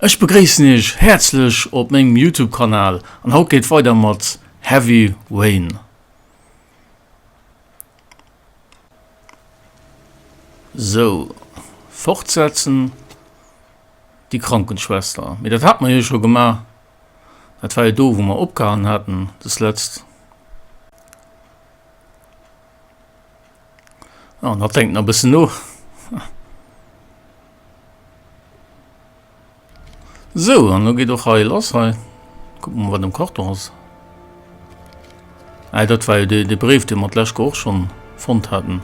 Ich begrüße dich herzlich auf meinem YouTube-Kanal und heute geht weiter mit Heavy Rain. So, fortsetzen die Krankenschwester. Mit das hat man ja schon gemacht. Das war ja da, wo wir abgehauen hatten, das letzte. Ja, und da denkt noch ein bisschen nach. So, und dann geht doch hier los. Gucken wir, was im Karton ist. Das war ja der Brief, den wir gleich auch schon gefunden hatten.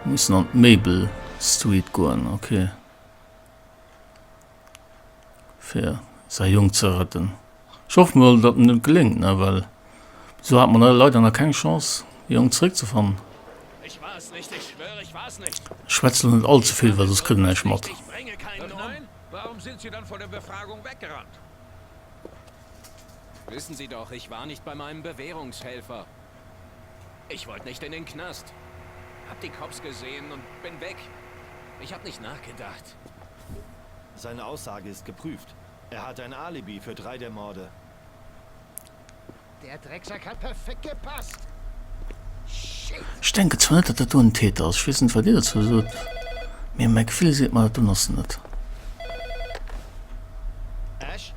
Wir müssen an Maple Street gehen, okay. Für sein Jung zu retten. Ich hoffe mal, dass es nicht gelingt, ne, weil so hat man leider noch keine Chance, Jung zurückzufahren. Ich war es nicht, ich schwöre, ich war es nicht. Schwätzel nicht allzu viel, weil das kriegen wir nicht macht. Ich bringe keinen Nein? Warum sind Sie dann vor der Befragung weggerannt? Wissen Sie doch, ich war nicht bei meinem Bewährungshelfer. Ich wollte nicht in den Knast. Hab die Cops gesehen und bin weg. Ich hab nicht nachgedacht. Seine Aussage ist geprüft. Er hat ein Alibi für 3 der Morde. Der Drecksack hat perfekt gepasst. Ich denke zwar nicht, dass du ein Täter ist. Ich weiß nicht, was dir dazu sagt. Mir mein Gefühl sieht man, dass du das nicht. Ash?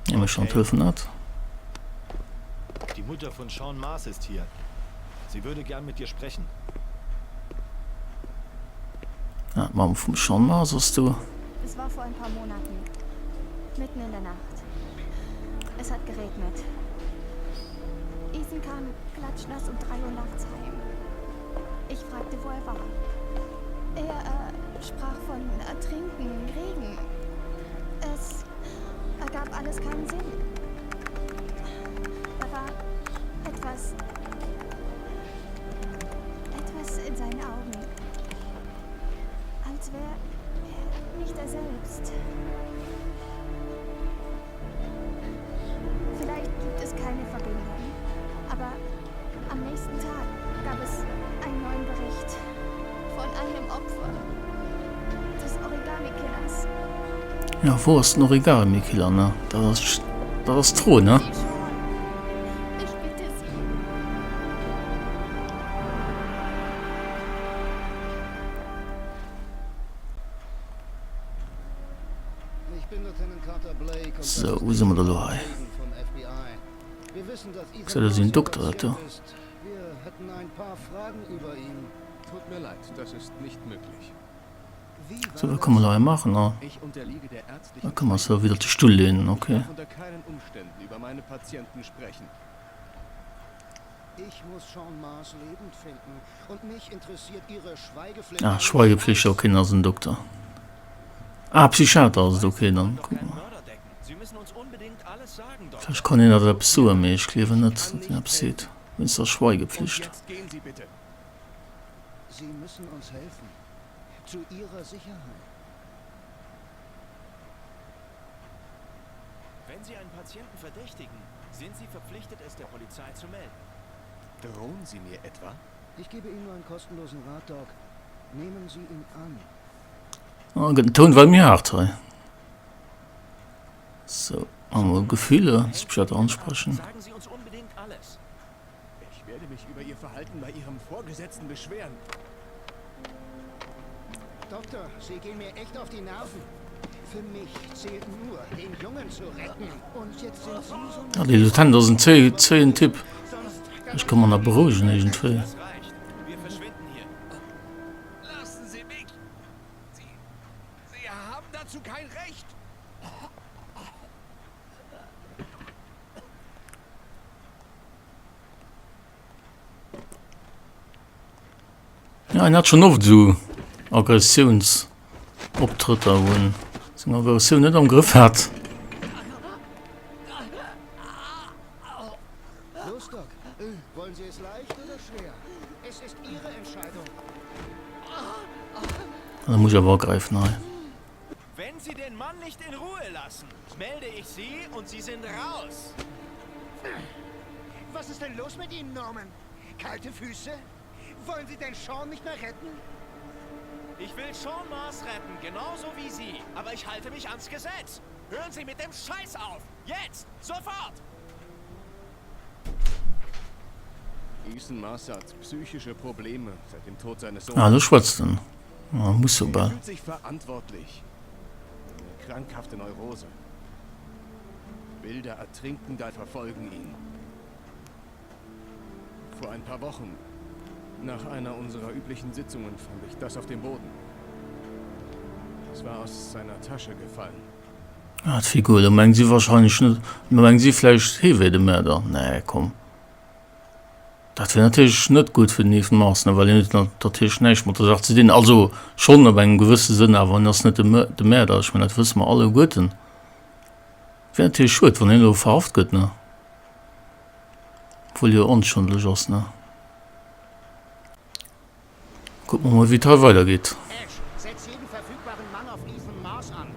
Ja, mir schon Telefonat. Die Mutter von Sean Mars ist hier. Sie würde gern mit dir sprechen. Ja, Mama vom Sean Mars hast du. Es war vor ein paar Monaten. Mitten in der Nacht. Es hat geregnet. Ethan kam klatschnass um 3 Uhr nachts heim. Ich fragte, wo er war. Er sprach von Ertrinken, Regen. Es ergab alles keinen Sinn. Da war etwas in seinen Augen. Als wäre er nicht er selbst. Vielleicht gibt es keine Verbindung, aber am nächsten Tag gab es einen neuen Bericht von einem Opfer des Origami-Killers. Ja, wo ist ein Origami-Killer, ne? Das ist Troh, ne? Ich bitte Sie. Ich bin Lieutenant Carter Blake und So, wo sind wir da dabei? vom FBI. Wir wissen, dass Ich sehe, dass sie ein Doktor hat, ja. Wir hätten ein paar Fragen über ihn. Tut mir leid, das ist nicht möglich. So, was kann man da machen, ne? Ich unterliege der ärztlichen Da kann man so wieder den Stuhl lehnen, Ich okay. darf unter keinen Umständen über meine Patienten sprechen. Ich muss Sean Mars lebend finden. Und mich interessiert Ihre Schweigepflicht. Ja, Schweigepflicht, okay, das ist ein Doktor. Ah, Psychiater ist okay, dann Doch guck keinen mal. Mörder decken. Sie müssen uns unbedingt alles sagen, Doktor. Vielleicht kann ich da etwas suchen, aber ich glaube nicht, dass ich etwas sieht. Wenn es da Und Schweigepflicht. jetzt gehen Sie bitte. Sie müssen uns helfen. Zu Ihrer Sicherheit. Wenn Sie einen Patienten verdächtigen, sind Sie verpflichtet, es der Polizei zu melden. Drohen Sie mir etwa? Ich gebe Ihnen nur einen kostenlosen Rat, Doc. Nehmen Sie ihn an. Ah, den Ton war mir hart, hey. So, haben wir Gefühle, das Psychiater ansprechen. Sagen Sie uns unbedingt alles. Ich werde mich über Ihr Verhalten bei Ihrem Vorgesetzten beschweren. Doktor, Sie gehen mir echt auf die Nerven. Für mich zählt nur, den Jungen zu retten. Und jetzt sind Sie so... Ja, die Lieutenant, das ist ein 10 Tipp. Ich kann man da beruhigen, irgendwie. Das reicht. Wir verschwinden hier. Lassen Sie mich! Sie haben dazu kein Recht! Ja, er hat schon oft so Aggressionsauftritte, wo seine Aggression nicht am Griff hat. Los, Doc. Wollen Sie es leicht oder schwer? Es ist Ihre Entscheidung. Da muss ich aber greifen, nein. Wenn Sie den Mann nicht in Ruhe lassen, melde ich Sie und Sie sind raus. Was ist denn los mit Ihnen, Norman? Kalte Füße? Wollen Sie denn Sean nicht mehr retten? Ich Ich will Sean Mars retten, genauso wie Sie. Aber ich halte mich ans Gesetz. Hören Sie mit dem Scheiß auf. Jetzt! Sofort! Ethan Mars hat psychische Probleme seit dem Tod seines Ah, Sohnes. du schwatzt denn. Ja, muss so Er bald. fühlt sich verantwortlich. Eine krankhafte Neurose. Bilder Ertrinkender verfolgen ihn. Vor ein paar Wochen, nach einer unserer üblichen Sitzungen, fand ich das auf dem Boden. Es war aus seiner Tasche gefallen. Ah, die Figur, da meinen Sie wahrscheinlich nicht. Meinen Sie vielleicht, hey, wer der Mörder? Nee, komm. Das wäre natürlich nicht gut für den Ethan Mars, ne, weil er nicht natürlich nicht, man sagt sie den, also schon aber in gewissem Sinne, aber wenn das nicht der Mörder ist, ich meine, das wissen wir alle gut. Wäre natürlich schuld, wenn er verhaftet wird, ne? Obwohl er unschuldig ist, ne? Gucken wir mal, wie es weitergeht. Ash, setz jeden verfügbaren Mann auf Ethan Mars an.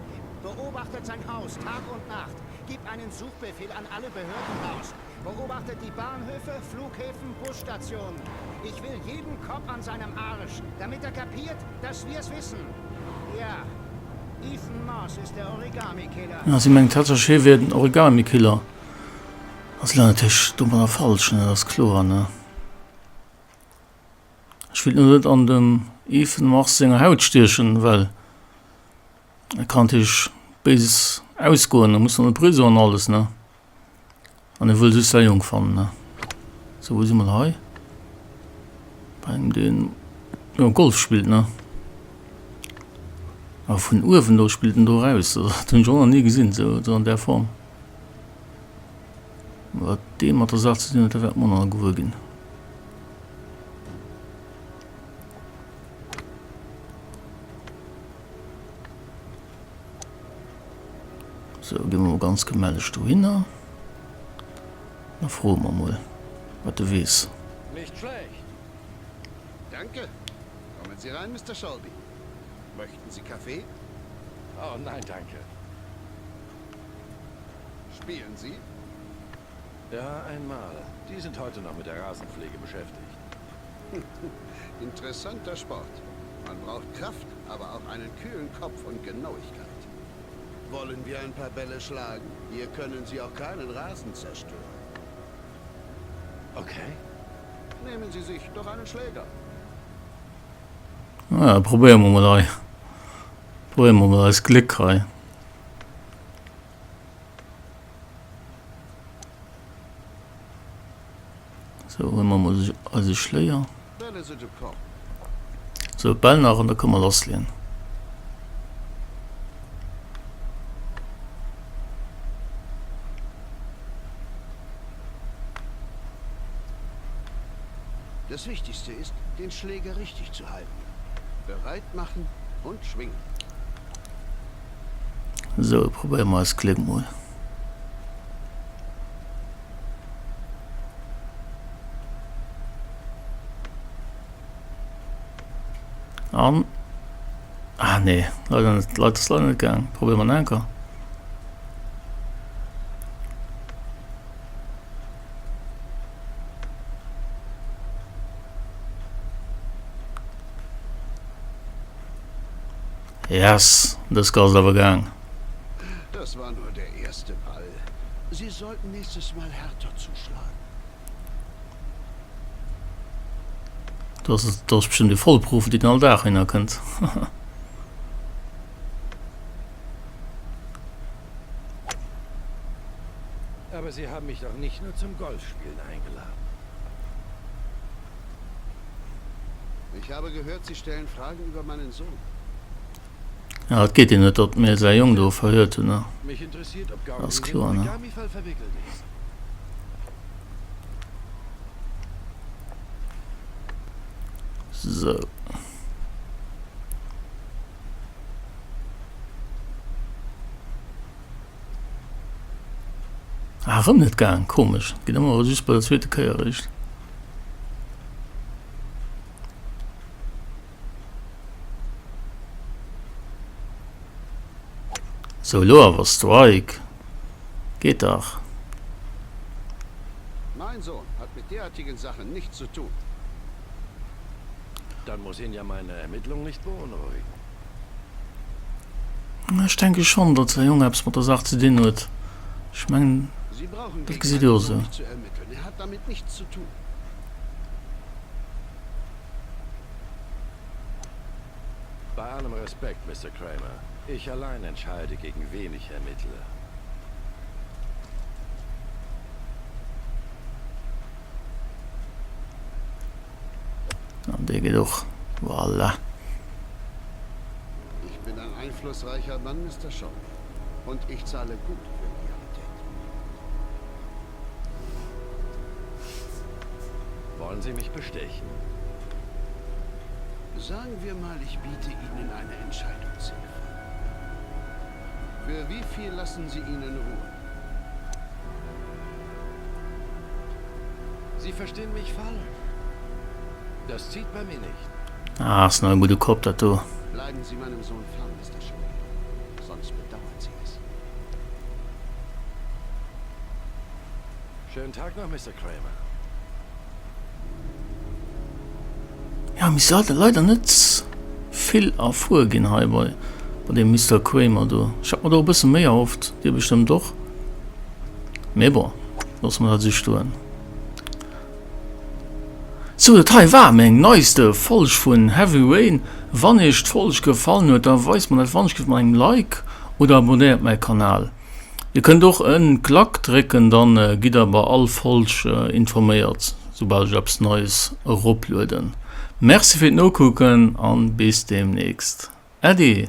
Beobachtet sein Haus Tag und Nacht. Gib einen Suchbefehl an alle Behörden raus. Beobachtet die Bahnhöfe, Flughäfen, Busstationen. Ich will jeden Kopf an seinem Arsch, damit er kapiert, dass wir es wissen. Ja, Ethan Mars ist der Origami-Killer. Ja, sie meinen tatsächlich, wir werden Origami-Killer. Das ist natürlich dumm oder falsch, ne? Das ist klar, ne? Ich will nur nicht an dem Ethan Mars seine Haut stechen, weil er kann sich bis ausgehen, er muss noch eine Prüse und alles, ne? Und er will sich sehr jung fahren, ne? So, wo sind wir da? Beim den ja, Golf spielt, ne? Aber von Urven da spielt er da raus. Das habe ich auch noch nie gesehen, so in der Form. Aber dem hat er gesagt, da wird man noch gewürgen. So, gehen wir mal ganz gemeldet hin. Na, froh wir mal, was du weißt. Nicht schlecht. Danke. Kommen Sie rein, Mr. Shelby. Möchten Sie Kaffee? Oh nein, danke. Spielen Sie? Ja, einmal. Die sind heute noch mit der Rasenpflege beschäftigt. Interessanter Sport. Man braucht Kraft, aber auch einen kühlen Kopf und Genauigkeit. Wollen wir ein paar Bälle schlagen? Hier können Sie auch keinen Rasen zerstören. Okay. Nehmen Sie sich doch einen Schläger. Ja, probieren wir mal rein. Probieren wir mal das Glück rein. So, wenn wir mal also Schleier. Bälle sind im Korb. So, Ball nach und da können wir loslegen. Das Wichtigste ist, den Schläger richtig zu halten. Bereit machen und schwingen. So, probieren wir das Glück mal. Ah, nee, leider nicht, leider ist leider nicht gegangen. Probieren wir einen Anker. Yes, das Gas aber gegangen. Das war nur der erste Ball. Sie sollten nächstes Mal härter zuschlagen. Das ist bestimmt die Vollprofi, die den Alltag hinerkennt. Aber Sie haben mich doch nicht nur zum Golfspielen eingeladen. Ich habe gehört, Sie stellen Fragen über meinen Sohn. Ja, das geht ja nicht, dass mir sehr jung da verhört, ne? Mich interessiert, ob Gaudi Das ist in klar, den ne? Origami-Fall verwickelt ist. So. Warum nicht gegangen? Komisch. Geht immer süß bei der zweiten Kehr, richtig? So, Loa, was Strike. Geht doch. Mein Sohn hat mit derartigen Sachen nichts zu tun. Dann muss ihn ja meine Ermittlung nicht beunruhigen. Ich denke schon, dass der Junge etwas mit der Sache zu tun hat. Ich meine, Sie brauchen das gegen sieht einen auch so. nicht zu ermitteln. Er hat damit nichts zu tun. Bei allem Respekt, Mr. Kramer. Ich allein entscheide, gegen wen ich ermittle. Der geht doch. Voilà. Ich bin ein einflussreicher Mann, Mr. Shaw. Und ich zahle gut für Loyalität. Wollen Sie mich bestechen? Sagen wir mal, ich biete Ihnen eine Entscheidungshilfe. Für wie viel lassen Sie ihn in Ruhe? Sie verstehen mich falsch. Das zieht bei mir nicht. Ah, ist noch ein guter Kopf dazu. Bleiben Sie meinem Sohn fern, Mr. Shaw. Sonst bedauern Sie es. Schönen Tag noch, Mr. Kramer. Ja, wir sollten leider nicht viel erfolgen hier bei dem Mr. Kramer. Du. Ich hab mir da ein bisschen mehr erhofft. Dir bestimmt doch. Mais bon, lass mal das sich tun. So, das war mein neueste Folge von Heavy Rain. Wenn euch die Folge gefallen hat, dann weiß man nicht, wann ich ein Like oder abonniert meinen Kanal. Ihr könnt auch einen Glock drücken, dann geht ihr bei all Folgen informiert, sobald ich etwas Neues uploaden. Merci fürs Nachgucken und bis demnächst. Ade.